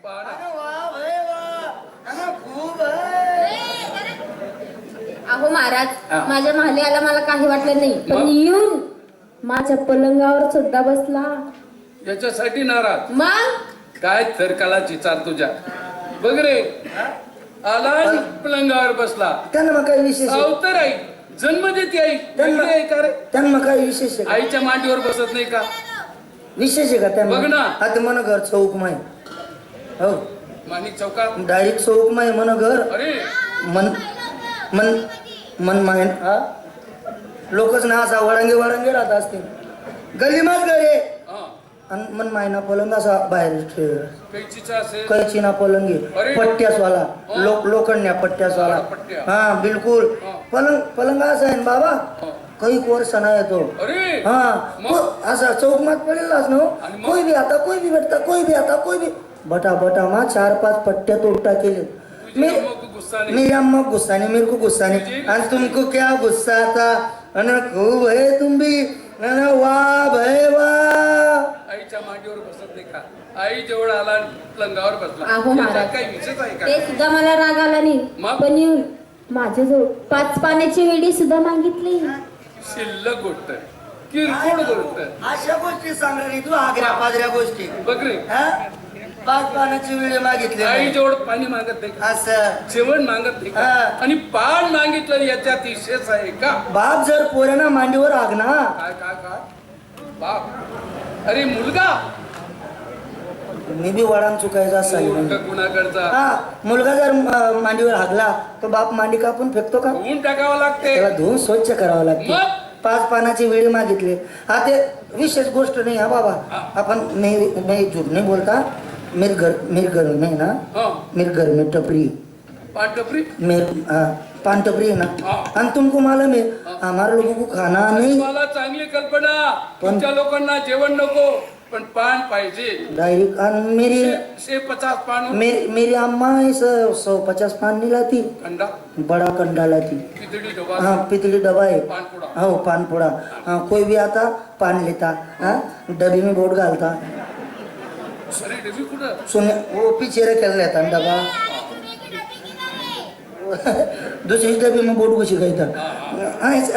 अहो महाराज, माझ्या महाल्याला मला काही वाटलं नाही, पण येऊन माझ्या पलंगावर सुद्धा बसला. याच्यासाठी नाराज? मग काय थरकाला चिचार तुझ्या. बघ रे, आला आणि पलंगावर बसला. त्यांना मग काही विशेष अवतर आई, जन्म देते आई. त्यांना काही विशेष आहे? आईच्या मांडीवर बसत नाही का? विशेष आहे का त्यांना? बघ ना. आता मन घर चौक माय. हो, माणिक चौकात डायरेक्ट चौक माय मन घर. अरे मन मन मन माय. लोकच ना असा वळंगे वळंगे राहत असते. गल्लीमाच घरे आणि मन मायना पलंग असा बाहेर कैची ना पलंगी पट्ट्यासवाला लोखंड्या पट्ट्यासवाला. हा बिलकुल. पलंग असा आहे बाबा, काही वर्ष नाही येतो. हा असा चौक मात पडेलच ना. कोई भी आता कोई भी बैठता, कोई भी आता कोई भी बटा बटा मा 4-5 पट्ट्या तोड़ता केले. मेरी अम्मा गुस्सा नहीं, मेरे को गुस्सा नहीं. आणि तुमको क्या गुस्सा आता? अन खूब है तुम भी. वाह भाई वाह. आईच्या मांडीवर बसत नाही का? आई जेवढ आला पलंगावर बसला. अहो महाराज, काही विषय आहे का? ते सुद्धा मला राग आला नाही, पण येऊन माझ्याजवळ 5 पाण्याची वेळी सुद्धा मागितली. शिल्लक गोष्ट, किरकोळ गोष्ट. अशा गोष्टी सांगली तू, आग्र्या पाजऱ्या गोष्टी. बघ रे, 5 पाण्याची वेळ मागितली. आई जेवढ पाणी मागत नाही का? असं जेवण मागत नाही का? आणि पान मागितलं याच्यात विशेष आहे का? बाप जर पोऱ्यांना मांडीवर आगना. काय काय काय बाप? अरे मुलगा, मी बी वडान चुकायचा कुणाकडचा? हा, मुलगा जर मांडीवर हागला तर बाप मांडी कापून फेकतो का? धुवून टाकावं लागते. त्याला धुवून स्वच्छ करावं लागते. 5 पानाची वेळी मागितली. हा ते विशेष गोष्ट नाही. हा बाबा, आपण मी झूठ नहीं बोलता. मेरे घर में ना, मेरे घर में टपरी, पान टपरी, पान टपरी है ना. आणि तुमको मालूम है हमारे लोगों को खाना नहीं. मला चांगली कल्पना. तुमच्या लोकांना जेवण नको, पण पान पाहिजे डायरेक्ट. आणि मेरी 150 पान. मेरी अम्मा 150 पान नहीं लाती. कंडा, बड़ा कंडा लाती. पितळी डबा. हाँ पितली डबा है. पानपुडा. हो पानपुडा. हाँ, कोई भी आता पान लेता. हाँ, डबी में बोट घालता. अरे डबी कुठं? सुने वो पीछे रखेल रहता डबा. दूसरी डब्बी में बोट को सिखाता.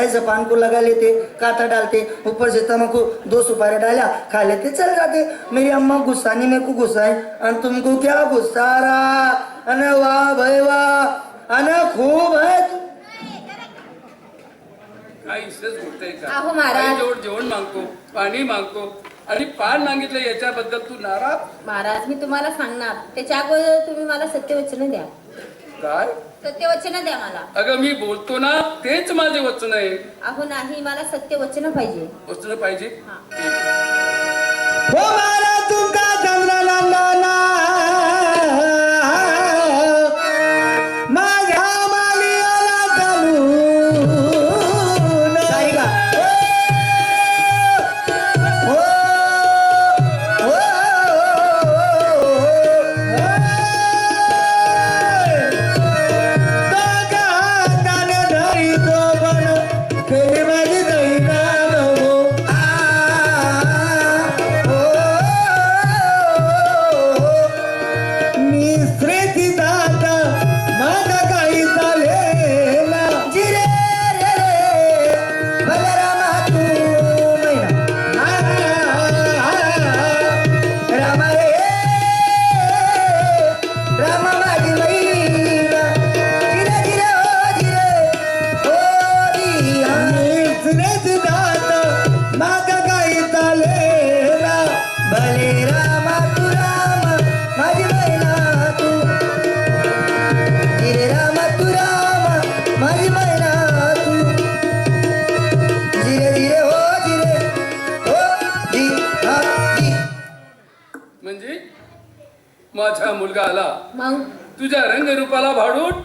ऐसा पान को लगा लेते, काटा डालते, ऊपर से तम्बाकू 2 सुपारी डाला, खा लेते, चल जाते. मेरी अम्मा गुस्सा नहीं, मेरे को गुस्सा है. और तुमको क्या गुस्सा आ रहा? अने वाह भाई वाह, अने खूब है. काय विशेष गोष्ट आहे का? अहो महाराज, जेवण मागतो, पाणी मागतो आणि पान मागितलं याच्याबद्दल तू नाराज? महाराज, मी तुम्हाला सांगणार, त्याच्या अगोदर तुम्ही मला सत्यवचन द्या. काय सत्यवचन द्या मला. अगं मी बोलतो ना, तेच माझे वचन आहे. अहो नाही, मला सत्यवचन पाहिजे. वचन पाहिजे. हो मला तुमका चंद्राला नाना माझ्या मालियाला चालू नाही का? हो हो काने धरी तो बन फेरी माझी दैना हो. माझा मुलगा आला, मग तुझ्या रंगरूपाला भाडून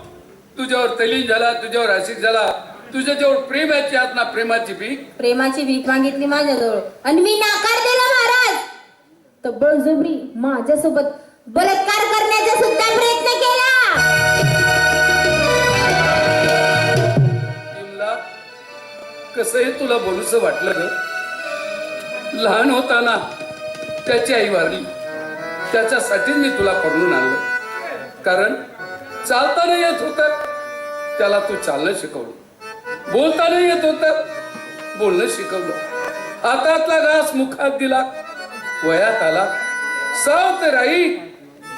तुझ्यावर तलीन झाला, तुझ्यावर आशिक झाला, तुझ्या जवळ प्रेमाची आत्मा, प्रेमाची भीक मागितली माझ्याजवळ आणि मी नाकार दिला महाराज. तर बळजबरी माझ्यासोबत बलात्कार करण्याचा सुद्धा प्रयत्न केला. कसं हे तुला बोलूस वाटलं ग? लहान होताना त्याची आई वारली, त्याच्यासाठी मी तुला पकडून आणलं. कारण चालताना येत होत त्याला तू चालणं शिकवलं, बोलताना येत होत बोलणं शिकवलं, हातातला घास मुखात दिला, वयात आला सावतर आई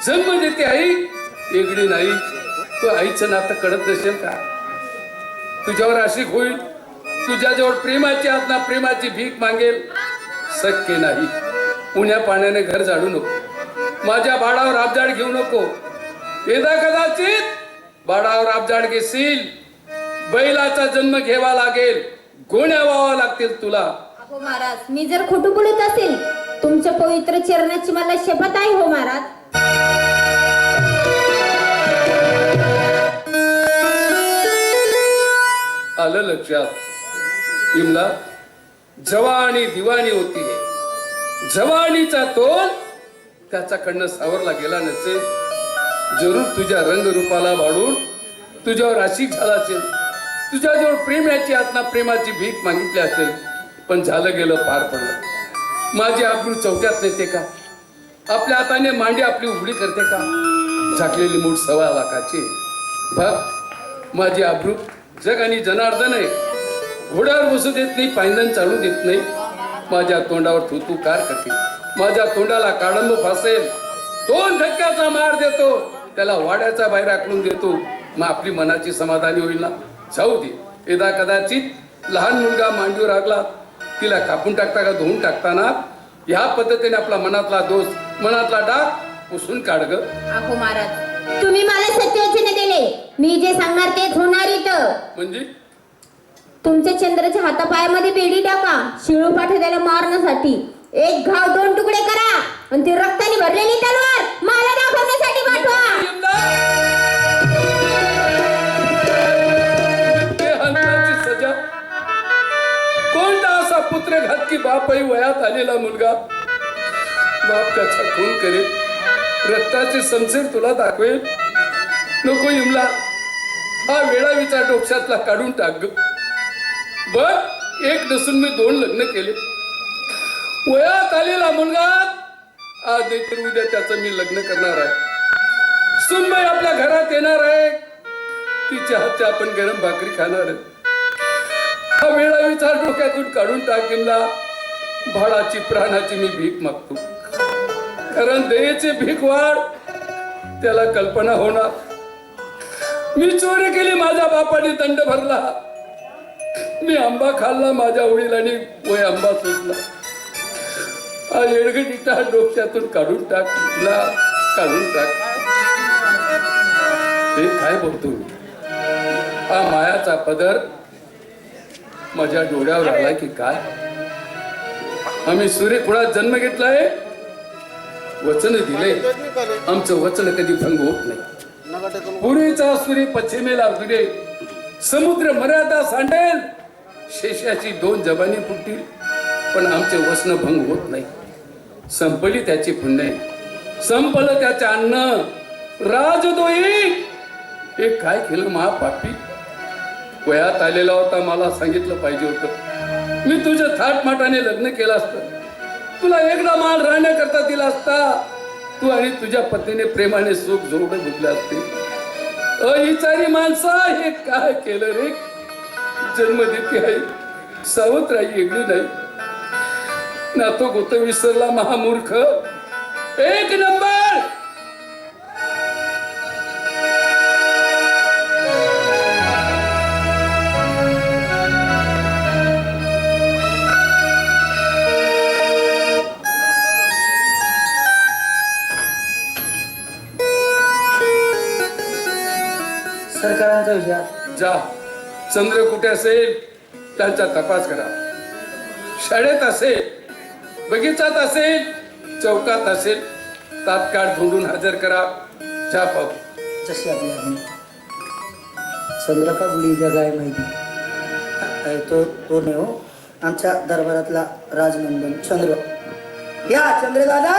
जन्म देते आई वेगळी नाही. तू आईचं नातं कळत नसेल का? तुझ्यावर आशिक होईल, तुझ्याजवळ प्रेमाची आत्मा प्रेमाची भीक मागेल. शक्य नाही. उन्या पाण्याने घर झाडू नको, माझ्या बाळावर अबजाड घेऊ नको. यदा कदाचित बाळावर अबजाड घेशील, बैलाचा जन्म घ्यावा लागेल, गोण्या व्हावा लागतील तुला. अहो महाराज, मी जर खोटं बोलत असेल तुमच्या पवित्र चरणाची मला शपथ आहे हो महाराज. आलं लक्षात? इमला जवानी दिवाणी होती. जवानीचा तोल त्याच्याकडनं सावरला गेला नसेल. जरूर तुझ्या रंगरूपाला वाढून तुझ्यावर आशिक झाला असेल, तुझ्याजवळ प्रेमाची आत्मा प्रेमाची भीक मागितली असेल. पण झालं गेलं, पार पडलं. माझी आबरू चौक्यात नेते का? आपल्या हाताने मांडी आपली उघडी करते का? झाकलेली मूठ 1.25 लाखाची. बघ माझी आबरू जग आणि जनार्दन आहे. घोड्यावर बसू देत नाही, पायंदन चालू देत नाही. माझ्या तोंडावर थुतू कार करते, माझ्या तोंडाला काढंब फासेल, 2 धक्क्याचा मार देतो, त्याला वाड्याचा बाहेर आखडून देतो. मग आपली मनाची समाधानी होईल ना? जाऊ दे. यदा कदाचित लहान मुलगा मांडीवर लागला, तिला कापून टाकता का धुवून टाकताना ह्या पद्धतीने आपला मनातला दोष मनातला डाग पुसून काढ ग. अहो महाराज, तुम्ही मला सत्यवचन दिले, मी जे सांगणार तेच होणार इथं. म्हणजे तुमच्या चंद्राच्या हातापायामध्ये बेडी टाका, शिळू पाठे त्याला मारण्यासाठी. 1 घाव 2 तुकडे करा आणि ती रक्ताने भरलेली तलवार मला दाखवण्यासाठी पाठवा. सजा कोणता असा पुत्रघात की बापही वयात आलेला मुलगा बाप त्याचा खून करेल, रक्ताचे संसेर तुला दाखवेल? नको इमला, हा वेळा विचार डोक्यातला काढून टाक. बर, 1 नसून मी 2 लग्न केले. वयात आलेला मुलगा आज तर उद्या त्याचं मी लग्न करणार आहे. सुनबाई आपल्या घरात येणार आहे, तिच्या हातच्या आपण गरम भाकरी खाणार आहे. हा वेळा विचार डोक्यातून काढून टाकीमला. बाळाची प्राणाची मी भीक मागतो, कारण दयेचे भीक वाढ त्याला कल्पना होणार. मी चोरी केली, माझ्या बापाने दंड भरला. मी आंबा खाल्ला, माझ्या वडिलांनी वय आंबा सुचला. हा येडगडीचा डोक्यातून काढून टाक, काढून टाक. हे काय बोलतो मी? हा मायाचा पदर माझ्या डोळ्यावर आलाय की काय? आम्ही सूर्यकुळात जन्म घेतलाय, वचन दिले, आमचं वचन कधी भंग होत नाही. पूर्वीचा सूर्य पश्चिमेला उगडे, समुद्र मर्यादा सांडेल, शेषाची 2 जबानी फुटतील, पण आमचे वचन भंग होत नाही. संपली त्याची पुण्य, संपलं त्याचे अन्न. राजदोई हे काय केलं महापापी? वयात आलेला होता, मला सांगितलं पाहिजे होतं. मी तुझ्या थाटमाटाने लग्न केलं असतं, तुला एकदा मान राहण्याकरता दिला असता. तू आणि तुझ्या पत्नीने प्रेमाने सुख जोडून भुकले असते. अहिचारी माणसा, हे काय केलं रे? जन्म देते आई, सावत्र आई वेगळी नाही. नातो गोत विसरला महामूर्ख. 1 नंबर. सरकारांचा विचार. जा, चंद्र कुठे असेल त्यांचा तपास करा. शाळेत असेल, बगीचात असेल, चौकात असेल, तात्काळ धुंडून हजर करा. जा पाहू. जशी आपली आज्ञा. चंद्र का गुढी जगाय माहिती तो नाही हो, आमच्या दरबारातला राजनंदन चंद्र. या चंद्र दादा.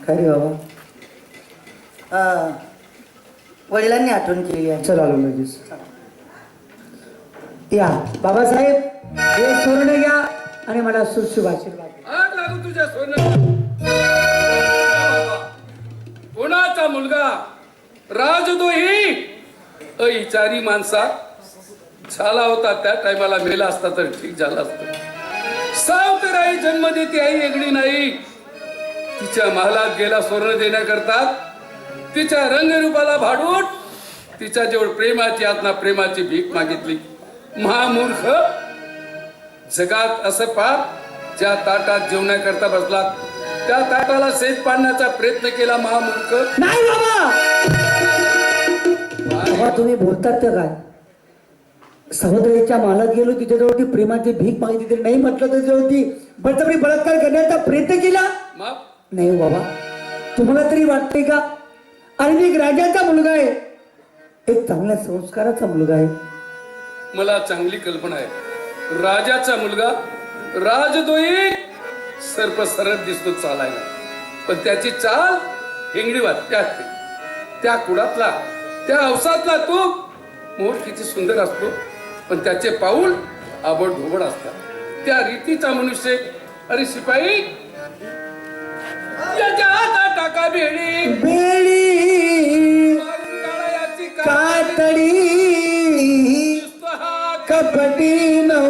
काय रे बाबा? वडिलांनी आठवण केलेली आहे. चला आलो लगेच. या बाबासाहेब हे सोनं घ्या आणि मला शुभ आशीर्वाद द्या. आग लागू तुझ्या सोनं. कोणाचा मुलगा राजद्रोही अविचारी माणसा झाला होता. त्या टायमाला मेला असता तर ठीक झाला असत. सावतर आई जन्म देते आई वेगळी नाही. तिच्या महालात गेला स्वर्ण देण्याकरता तिच्या रंगरूपाला भाडून तिच्या जवळ प्रेमाची आज्ञा प्रेमाची भीक मागितली. महामूर्ख, जगात असं पाप ज्या ताटात जेवण्याकरता बसला त्या ताटाला सेज पाडण्याचा प्रयत्न केला महामूर्ख. नाही बाबा, बाबा तुम्ही बोलतात तर काय? समुद्राच्या मालात गेलो तिच्याजवळ ती प्रेमाची भीक मागितली तरी नाही म्हटलं त्याच्यावरती बळजबरी बलात्कार करण्याचा प्रयत्न केला. माफ. नाही बाबा, तुम्हाला तरी वाटते का? आणि मी एक राजाचा मुलगा आहे, एक चांगल्या संस्काराचा मुलगा आहे. मला चांगली कल्पना आहे. राजाचा मुलगा राजद्रोही सर्प सरळ दिसतो चालायला, पण त्याची चाल हिंगडी वाटते. त्या कुडातला त्या अवसातला तो मोर किती सुंदर असतो, पण त्याचे पाऊल आबड धोबड असतात. त्या रीतीचा मनुष्य. अरे शिपाई, याच्या हातात टाका बेडी. बेडी मारून काढा याची कातडी नुसतं हात. कपटी नो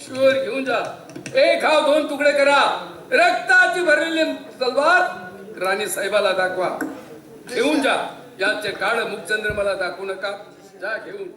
शुअर घेऊन जा. एक घाव दोन तुकडे करा. रक्ताची भरलेली तलवार राणी साहेबाला दाखवा. घेऊन जा. याचे काळ मुखचंद्र मला दाखवू नका. जा घेऊन.